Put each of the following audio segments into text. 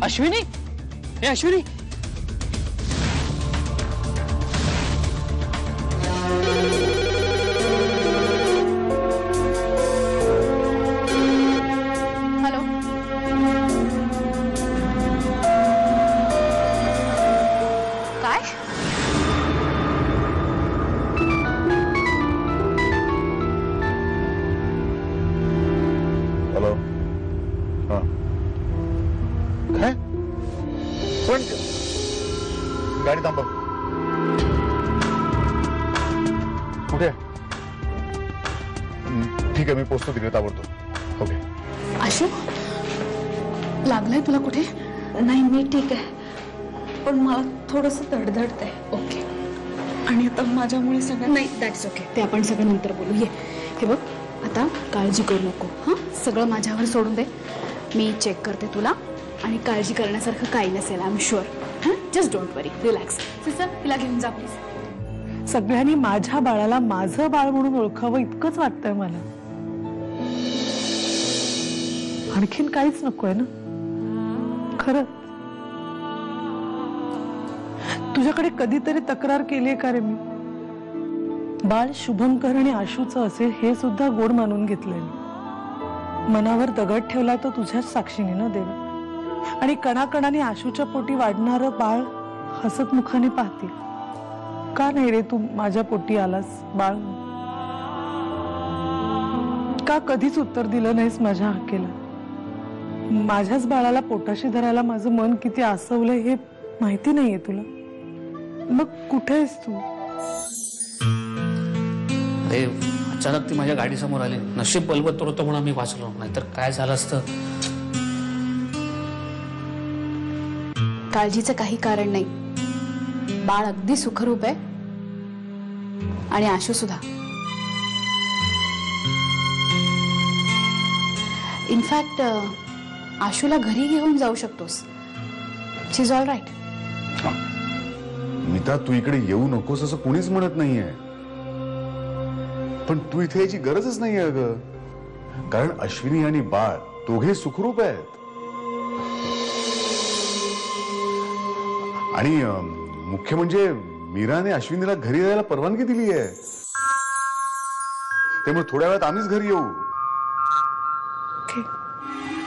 अश्विनी, ए Ashwini, hello, काय? Hello, हा काय? पण गाडी थांबव. कुठे? ठीक आहे, मी पोचतो तिकडे ताबडतोब. ओके. आशू, लागलंय तुला कुठे? नाही, मी ठीक आहे, पण मला थोडंसं धडधडतंय. ओके. आणि आता माझ्यामुळे सगळं नाही, दॅट्स ओके. ते आपण सगळं नंतर बोलू. ये, हे बघ, आता काळजी करू नको. हां, सगळं माझ्यावर सोडून दे. मी चेक करते तुला, आणि काळजी करण्यासारखं काही नसेल, आय एम शुअर. हां, just don't worry, relax. Sister, तिला घेऊन जा प्लीज. सगळ्यांनी माझ्या बाळाला माझं बाळ म्हणून ओळखावं इतकंच वाटतंय मला. आणखीन काहीच नकोय ना. खरं तुझ्याकडे कधीतरी तक्रार केलीये का रे मी? बाळ शुभंकर आणि आशूचं असेल हे सुद्धा गोड मानून घेतलंय मी. मनावर दगड ठेवला तो तुझ्याच साक्षीने ना देवा. आणि कणाकणाने आशूच्या पोटी वाढणारं बाळ हसत मुखाने पाहते. का नाही रे तू माझ्या पोटी आलास बाळ? का कधीच उत्तर दिलं नाहीस माझ्या हाकेला? माझ्याच बाळाला पोटाशी धरायला माझं मन किती आसवलंय हे माहिती नाहीये तुला? मग कुठे आहेस तू? अरे अचानक ती माझ्या गाडीसमोर आली. नशीब बलवत्तर होतं म्हणून मी वाचलो, नाहीतर काय झालं असतं. काळजीचं काही कारण नाही. बाळ अगदी सुखरूप आहे, आणि आशू सुद्धा. इनफॅक्ट आशूला घरी घेऊन जाऊ शकतोस. शी इज ऑल राईट. मीता, तू इकडे येऊ नकोस असं कुणीच म्हणत नाहीये, पण तू इथे यायची गरजच नाहीये अगं. कारण अश्विनी आणि बाळ दोघे सुखरूप आहेत. आणि मुख्य म्हणजे मीराने अश्विनीला घरी जायला परवानगी दिली आहे. त्यामुळे थोड्या वेळात आम्हीच घरी येऊ.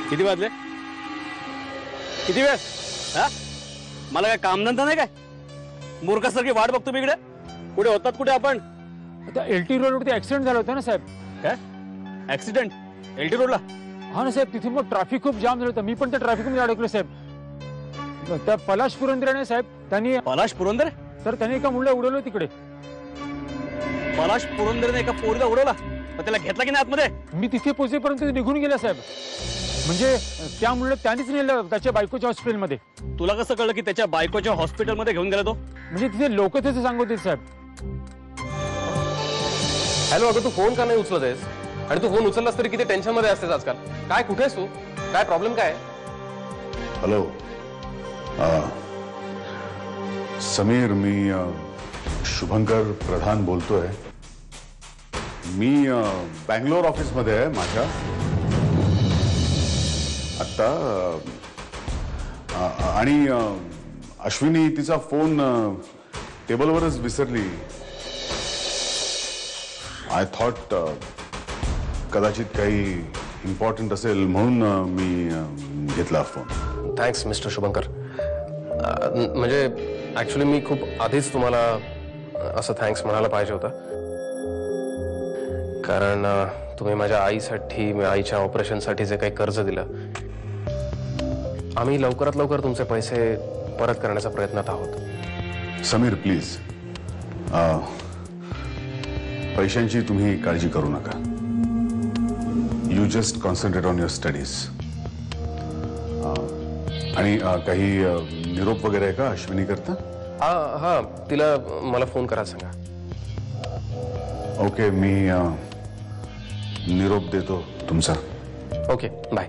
किती वाजले? किती वेळ? हा, मला काय कामधंदा नाही काय? मूर्खासारखी वाट बघतो मी इकडे. कुठे होतात कुठे आपण? LT रोडवरती ऍक्सिडेंट झाला होता ना साहेब. काय ऍक्सिडेंट? LT रोडला? हा ना साहेब, तिथे मग ट्रॅफिक खूप जाम झालं होतं. मी पण त्या ट्रॅफिकमध्ये अडकलो साहेब. त्या पलाश पुरंदरेने साहेब, त्यांनी पलाश पुरंदरे? तर त्याने एका मुलीला उडवलं तिकडे. पलाश पुरंदरेने एका पोरीला उडवला? त्याला घेतला की नाही आतमध्ये? मी तिथे पोहोचेपर्यंत निघून गेला साहेब. म्हणजे त्या मुलीला त्यानेच नेलं त्याच्या बायकोच्या हॉस्पिटलमध्ये. तुला कसं कळलं की त्याच्या बायकोच्या हॉस्पिटलमध्ये घेऊन गेला तो? म्हणजे तिथे लोक त्याचे सांगत होते साहेब. हॅलो, अगं तू फोन का नाही उचलत आहेस? आणि तू फोन उचललास तरी किती टेन्शन मध्ये असतेस आजकाल. काय, कुठे आहेस तू? काय प्रॉब्लेम काय? हॅलो समीर, मी शुभंकर प्रधान बोलतोय. मी बँगलोर ऑफिस मध्ये आहे माझ्या आत्ता. आणि अश्विनी तिचा फोन टेबलवरच विसरली. आय थॉट कदाचित काही इम्पॉर्टंट असेल म्हणून मी घेतला फोन. Thanks mister Shubhankar. म्हणजे ऍक्च्युली मी खूप आधीच तुम्हाला असं थँक्स म्हणायला पाहिजे होतं. कारण तुम्ही माझ्या आईसाठी, आईच्या ऑपरेशनसाठी जे काही कर्ज दिलं, आम्ही लवकरात लवकर तुमचे पैसे परत करण्याचा प्रयत्नात आहोत. समीर प्लीज, पैशांची तुम्ही काळजी करू नका. You just concentrate on your studies. आणि काही निरोप वगैरे आहे का अश्विनी करता? हा, तिला मला फोन करायला सांगा. ओके, मी निरोप देतो तुमचा. Okay, bye.